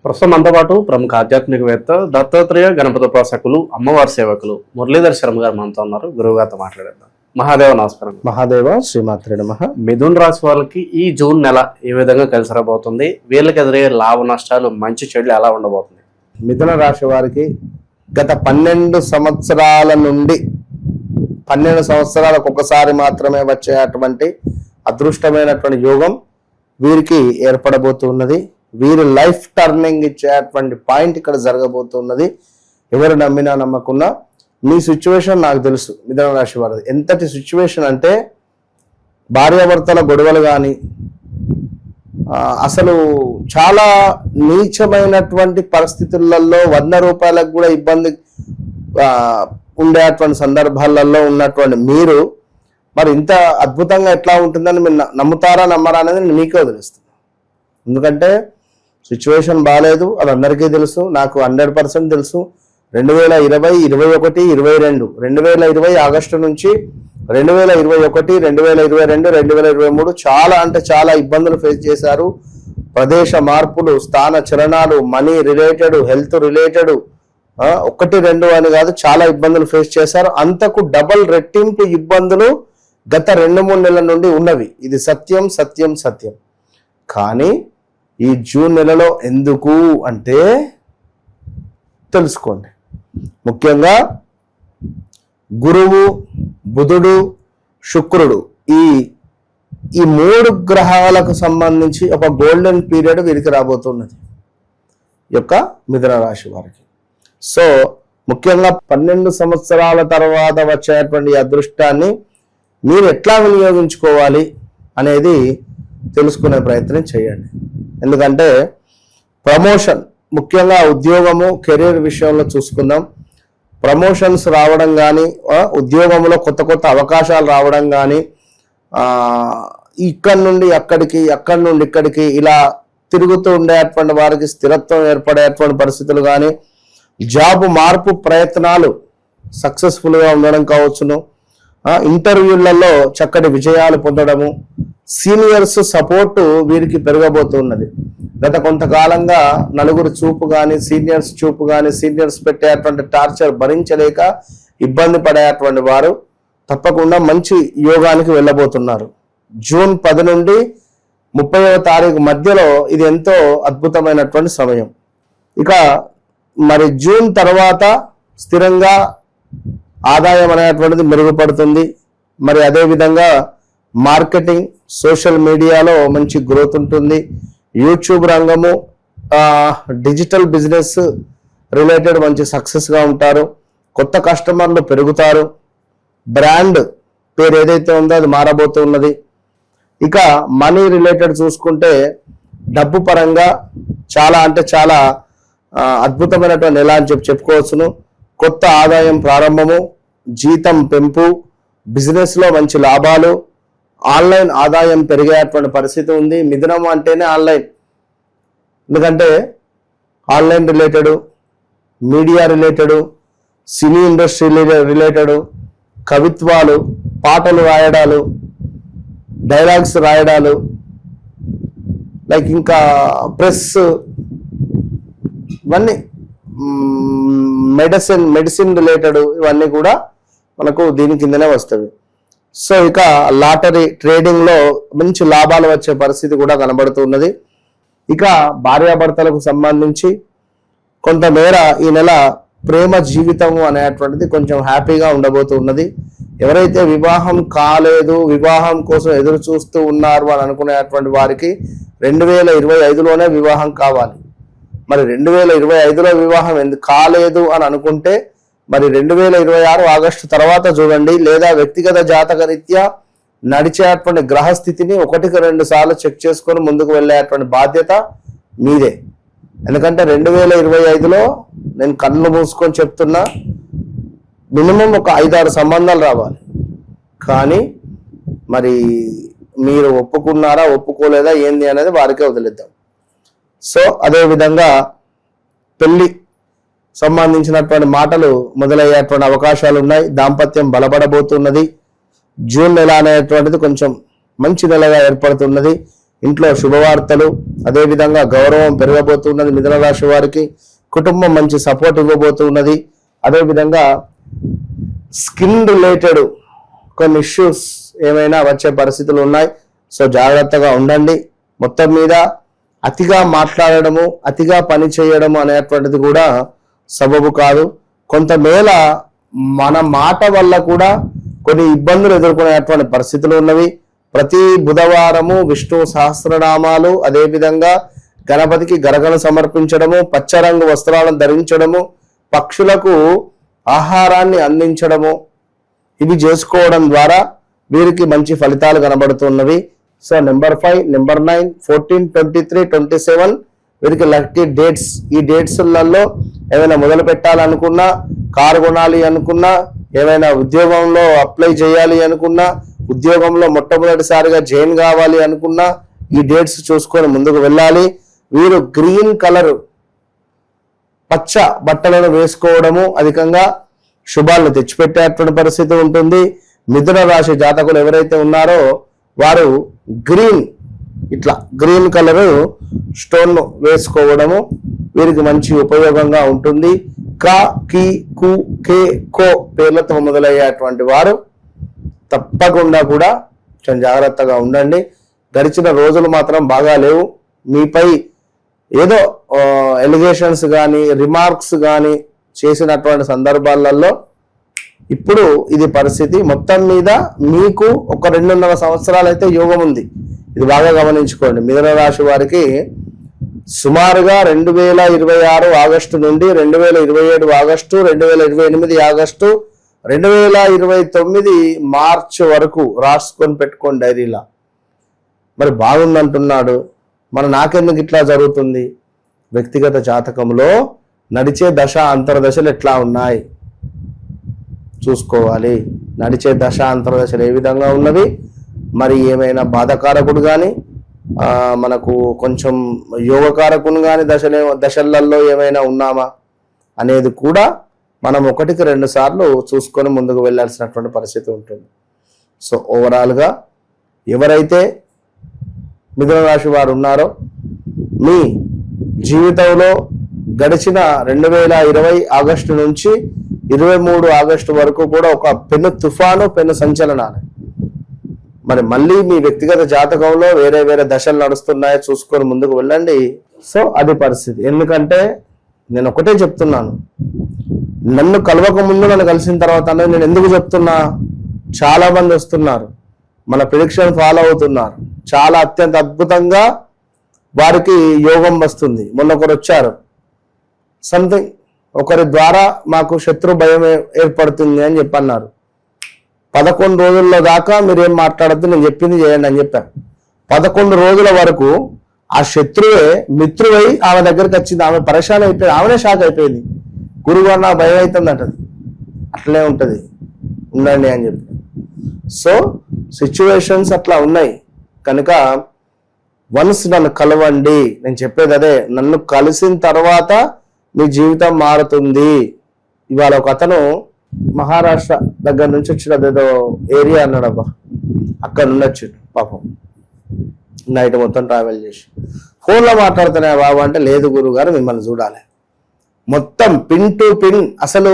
ప్రస్తుతం మనతో పాటు ప్రముఖ ఆధ్యాత్మికవేత్త దత్తాత్రేయ గణపతి ఉపాసకులు అమ్మవారి సేవకులు మురళీధర్ శర్మ గారు మనతో ఉన్నారు. గురువు గారితో మాట్లాడేద్దాం. మహాదేవ నమస్కారం. మహాదేవ శ్రీమాత్రే నమః. మిథున్ రాశి వాళ్ళకి ఈ జూన్ నెల ఏ విధంగా కలిసి రాబోతుంది? వీళ్ళకి ఎదురయ్యే లాభ నష్టాలు, మంచి చెడులు ఎలా ఉండబోతుంది? మిథున రాశి వారికి గత 12 సంవత్సరాల నుండి 12 సంవత్సరాలకు ఒకసారి మాత్రమే వచ్చేటువంటి అదృష్టమైనటువంటి యోగం వీరికి ఏర్పడబోతున్నది. వీరు లైఫ్ టర్నింగ్ ఇచ్చేటువంటి పాయింట్ ఇక్కడ జరగబోతున్నది. ఎవరు నమ్మినా నమ్మకున్నా మీ సిచ్యువేషన్ నాకు తెలుసు. మిథున రాశి వారిది ఎంతటి సిచ్యువేషన్ అంటే భార్యాభర్తల గొడవలు కానీ అసలు చాలా నీచమైనటువంటి పరిస్థితులలో 100 రూపాయలకు కూడా ఇబ్బంది ఉండేటువంటి సందర్భాలలో ఉన్నటువంటి మీరు మరి ఇంత అద్భుతంగా ఎట్లా ఉంటుందని మీరు నమ్ముతారా నమ్మరా అనేది మీకే వదిలేస్తుంది. ఎందుకంటే సిచ్యువేషన్ బాగాలేదు, అది అందరికీ తెలుసు, నాకు 100% తెలుసు. 2020, 21, 22 2020 ఆగస్టు నుంచి 2021, 2022, 2023 చాలా అంటే చాలా ఇబ్బందులు ఫేస్ చేశారు. ప్రదేశ మార్పులు, స్థాన చలనాలు, మనీ రిలేటెడ్, హెల్త్ రిలేటెడ్, 1, 2 అని కాదు, చాలా ఇబ్బందులు ఫేస్ చేశారు. అంతకు డబల్ రెట్టింపు ఇబ్బందులు గత 2-3 నెలల నుండి ఉన్నవి. ఇది సత్యం సత్యం సత్యం. కానీ ఈ జూన్ నెలలో ఎందుకు అంటే తెలుసుకోండి. ముఖ్యంగా గురువు, బుధుడు, శుక్రుడు ఈ 3 గ్రహాలకు సంబంధించి ఒక గోల్డెన్ పీరియడ్ వీరికి రాబోతున్నది యొక్క మిథున రాశి వారికి. సో ముఖ్యంగా 12 సంవత్సరాల తర్వాత వచ్చేటువంటి అదృష్టాన్ని మీరు ఎట్లా వినియోగించుకోవాలి అనేది తెలుసుకునే ప్రయత్నం చేయండి. ఎందుకంటే ప్రమోషన్, ముఖ్యంగా ఉద్యోగము, కెరీర్ విషయంలో చూసుకుందాం. ప్రమోషన్స్ రావడం కానీ, ఉద్యోగంలో కొత్త కొత్త అవకాశాలు రావడం కానీ, ఇక్కడి నుండి అక్కడికి, అక్కడి నుండి ఇక్కడికి ఇలా తిరుగుతూ ఉండేటువంటి వారికి స్థిరత్వం ఏర్పడేటువంటి పరిస్థితులు కానీ, జాబ్ మార్పు ప్రయత్నాలు సక్సెస్ఫుల్గా ఉండడం కావచ్చును, ఇంటర్వ్యూలలో చక్కటి విజయాలు పొందడము, సీనియర్స్ సపోర్టు వీరికి పెరగబోతున్నది. గత కొంతకాలంగా నలుగురు చూపు కానీ, సీనియర్స్ చూపు కానీ, సీనియర్స్ పెట్టేటువంటి టార్చర్ భరించలేక ఇబ్బంది పడేటువంటి వారు తప్పకుండా మంచి యోగానికి వెళ్ళబోతున్నారు. జూన్ 10 నుండి 30వ తారీఖు మధ్యలో ఇది ఎంతో అద్భుతమైనటువంటి సమయం. ఇక మరి జూన్ తర్వాత స్థిరంగా ఆదాయం అనేటువంటిది మెరుగుపడుతుంది. మరి అదేవిధంగా మార్కెటింగ్, సోషల్ మీడియాలో మంచి గ్రోత్ ఉంటుంది. యూట్యూబ్ రంగము, డిజిటల్ బిజినెస్ రిలేటెడ్ మంచి సక్సెస్గా ఉంటారు. కొత్త కస్టమర్లు పెరుగుతారు. బ్రాండ్ పేరు ఏదైతే ఉందో అది మారబోతున్నది. ఇక మనీ రిలేటెడ్ చూసుకుంటే డబ్బు పరంగా చాలా అంటే చాలా అద్భుతమైనటువంటి నెల అని చెప్పుకోవచ్చును. కొత్త ఆదాయం ప్రారంభము, జీతం పెంపు, బిజినెస్లో మంచి లాభాలు, ఆన్లైన్ ఆదాయం పెరిగేటువంటి పరిస్థితి ఉంది. మిథునం అంటేనే ఆన్లైన్. ఎందుకంటే online related, media related, cine industry related, కవిత్వాలు, పాటలు రాయడాలు, డైలాగ్స్ రాయడాలు, లైక్ ఇంకా ప్రెస్, ఇవన్నీ మెడిసిన్ రిలేటెడ్, ఇవన్నీ కూడా మనకు దీని కిందనే వస్తుంది. సో ఇక లాటరీ ట్రేడింగ్లో మంచి లాభాలు వచ్చే పరిస్థితి కూడా కనబడుతున్నది. ఇక భార్యాభర్తలకు సంబంధించి కొంతమేర ఈ నెల ప్రేమ జీవితము అనేటువంటిది కొంచెం హ్యాపీగా ఉండబోతున్నది. ఎవరైతే వివాహం కాలేదు, వివాహం కోసం ఎదురు చూస్తూ ఉన్నారు అని అనుకునేటువంటి వారికి 2025లోనే వివాహం కావాలి. మరి 2025లో వివాహం ఎందుకు కాలేదు అని అనుకుంటే మరి 2026 ఆగస్టు తర్వాత చూడండి. లేదా వ్యక్తిగత జాతక రీత్యా నడిచేటువంటి గ్రహస్థితిని 1-2 సార్లు చెక్ చేసుకొని ముందుకు వెళ్ళేటువంటి బాధ్యత మీదే. ఎందుకంటే 2025లో నేను కళ్ళు మూసుకొని చెప్తున్నా, మినిమం ఒక 5-6 సంబంధాలు రావాలి. కానీ మరి మీరు ఒప్పుకున్నారా, ఒప్పుకోలేదా, ఏంది అనేది వారికే వదిలేద్దాం. సో అదేవిధంగా పెళ్లి సంబంధించినటువంటి మాటలు మొదలయ్యేటువంటి అవకాశాలు ఉన్నాయి. దాంపత్యం బలపడబోతున్నది. జూన్ నెల అనేటువంటిది కొంచెం మంచి నెలగా ఏర్పడుతున్నది. ఇంట్లో శుభవార్తలు, అదేవిధంగా గౌరవం పెరగబోతున్నది మిథున రాశి వారికి. కుటుంబం మంచి సపోర్ట్ ఇవ్వబోతున్నది. అదేవిధంగా స్కిన్ రిలేటెడ్ కొన్ని ఇష్యూస్ ఏమైనా వచ్చే పరిస్థితులు ఉన్నాయి. సో జాగ్రత్తగా ఉండండి. మొత్తం మీద అతిగా మాట్లాడడము, అతిగా పని చేయడము అనేటువంటిది కూడా సబబు కాదు. కొంతమేళ మన మాట వల్ల కూడా కొన్ని ఇబ్బందులు ఎదుర్కొనేటువంటి పరిస్థితులు ఉన్నవి. ప్రతి బుధవారము విష్ణు సహస్రనామాలు, అదేవిధంగా గణపతికి గరగను సమర్పించడము, పచ్చరంగు వస్త్రాలను ధరించడము, పక్షులకు ఆహారాన్ని అందించడము, ఇవి చేసుకోవడం ద్వారా వీరికి మంచి ఫలితాలు కనబడుతున్నవి. సో నెంబర్ 5, నెంబర్ 9, 14, 23, 27 వీరికి లక్కీ డేట్స్. ఈ డేట్స్లలో ఏమైనా మొదలు పెట్టాలనుకున్నా, కారు కొనాలి అనుకున్నా, ఏమైనా ఉద్యోగంలో అప్లై చేయాలి అనుకున్నా, ఉద్యోగంలో మొట్టమొదటిసారిగా జాయిన్ కావాలి అనుకున్నా ఈ డేట్స్ చూసుకొని ముందుకు వెళ్ళాలి. వీరు గ్రీన్ కలర్ పచ్చ బట్టలను వేసుకోవడము అధికంగా శుభాలను తెచ్చిపెట్టేటువంటి పరిస్థితి ఉంటుంది. మిథున రాశి జాతకులు ఎవరైతే ఉన్నారో వారు గ్రీన్ కలర్ స్టోన్ వేసుకోవడము వీరికి మంచి ఉపయోగంగా ఉంటుంది. క, కి, కు, కే, కో పేర్లతో మొదలయ్యేటువంటి వారు తప్పకుండా కూడా కొంచెం జాగ్రత్తగా ఉండండి. గడిచిన రోజులు మాత్రం బాగా లేవు. మీపై ఏదో ఎలిగేషన్స్ కానీ రిమార్క్స్ కానీ చేసినటువంటి సందర్భాలలో ఇప్పుడు ఇది పరిస్థితి. మొత్తం మీద మీకు ఒక 2.5 సంవత్సరాలు అయితే యోగం ఉంది. ఇది బాగా గమనించుకోండి. మిథున రాశి వారికి సుమారుగా 2026 ఆగస్టు నుండి 2027 ఆగస్టు, 2028 ఆగస్టు, 2029 మార్చ్ వరకు రాసుకొని పెట్టుకోండి డైరీలా. మరి బాగుందంటున్నాడు, మరి నాకెందుకు ఇట్లా జరుగుతుంది? వ్యక్తిగత జాతకంలో నడిచే దశ అంతర్దశలు ఎట్లా ఉన్నాయి చూసుకోవాలి. నడిచే దశ అంతర్దశలు ఏ విధంగా ఉన్నవి, మరి ఏమైనా బాధకారకుడు కానీ మనకు కొంచెం యోగకారకుడు కానీ దశలలో ఏమైనా ఉన్నామా అనేది కూడా మనం 1-2 సార్లు చూసుకొని ముందుకు వెళ్ళాల్సినటువంటి పరిస్థితి ఉంటుంది. సో ఓవరాల్గా ఎవరైతే మిథున రాశి వారు ఉన్నారో మీ జీవితంలో గడిచిన 2020 ఆగస్టు నుంచి 23 ఆగస్టు వరకు కూడా ఒక పెను తుఫాను, పెను సంచలనాలు. మరి మళ్ళీ మీ వ్యక్తిగత జాతకంలో వేరే వేరే దశలు నడుస్తున్నాయో చూసుకొని ముందుకు వెళ్ళండి. సో అది పరిస్థితి. ఎందుకంటే నేను ఒకటే చెప్తున్నాను, నన్ను కలవక ముందు నన్ను కలిసిన తర్వాత నేను ఎందుకు చెప్తున్నా, చాలా మంది వస్తున్నారు, మన ప్రిడిక్షన్ ఫాలో అవుతున్నారు, చాలా అత్యంత అద్భుతంగా వారికి యోగం వస్తుంది. మొన్న ఒకరు వచ్చారు, సంథింగ్ ఒకరి ద్వారా మాకు శత్రు భయం ఏర్పడుతుంది అని చెప్పన్నారు. 11 రోజుల్లో దాకా మీరేం మాట్లాడద్దు, నేను చెప్పింది చేయండి అని చెప్పాను. 11 రోజుల వరకు ఆ శత్రువే మిత్రువై ఆమె దగ్గరికి వచ్చింది. ఆమె పరేషాన్ అయిపోయింది, ఆమెనే షాక్ అయిపోయింది. గురువు నా భయం అవుతుంది అంటది. అట్లే ఉంటుంది, ఉండండి అని చెప్పి. సో సిచ్యువేషన్స్ అట్లా ఉన్నాయి కనుక వన్స్ నన్ను కలవండి. నేను చెప్పేది అదే, నన్ను కలిసిన తర్వాత మీ జీవితం మారుతుంది. ఇవాళ ఒక అతను మహారాష్ట్ర దగ్గర నుంచి వచ్చిన అదేదో ఏరియా అన్నాడు, అబ్బా అక్కడ నుండి వచ్చిండు పాపం. నైట్ మొత్తం ట్రావెల్ చేసి ఫోన్లో మాట్లాడుతున్నా బాబు అంటే, లేదు గురువు గారు మిమ్మల్ని చూడాలి. మొత్తం పిన్ టు పిన్ అసలు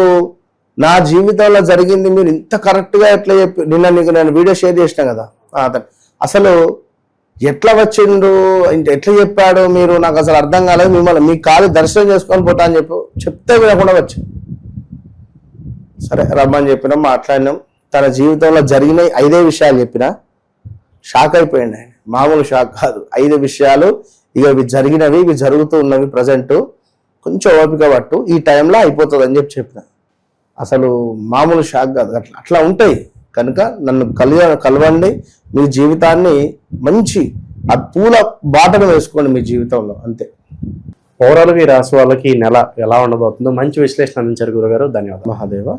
నా జీవితంలో జరిగింది మీరు ఇంత కరెక్ట్గా ఎట్లా చెప్పి, నిన్న నీకు నేను వీడియో షేర్ చేసిన కదా అతను, అసలు ఎట్లా వచ్చిండు, ఎట్లా చెప్పాడు మీరు, నాకు అసలు అర్థం కాలేదు. మిమ్మల్ని మీ కాలు దర్శనం చేసుకొని పోతా అని చెప్తే వినకుండా వచ్చాను. సరే రమ్మని చెప్పినాం, మాట్లాడినాం. తన జీవితంలో జరిగిన 5 విషయాలు చెప్పినా షాక్ అయిపోయింది ఆయన. మామూలు షాక్ కాదు, 5 విషయాలు. ఇక ఇవి జరిగినవి, ఇవి జరుగుతూ ఉన్నవి ప్రజెంట్, కొంచెం ఓపిక పట్టు, ఈ టైంలో అయిపోతుంది అని చెప్పిన. అసలు మామూలు షాక్ కాదు, అట్లా ఉంటాయి. కనుక నన్ను కలవండి, మీ జీవితాన్ని మంచి ఆ పూల బాటను వేసుకోండి మీ జీవితంలో, అంతే. ఓవరాల్గా ఈ రాశి వాళ్ళకి ఈ నెల ఎలా ఉండబోతుందో మంచి విశ్లేషణ అందించారు గురుగారు. ధన్యవాదాలు. మహాదేవ.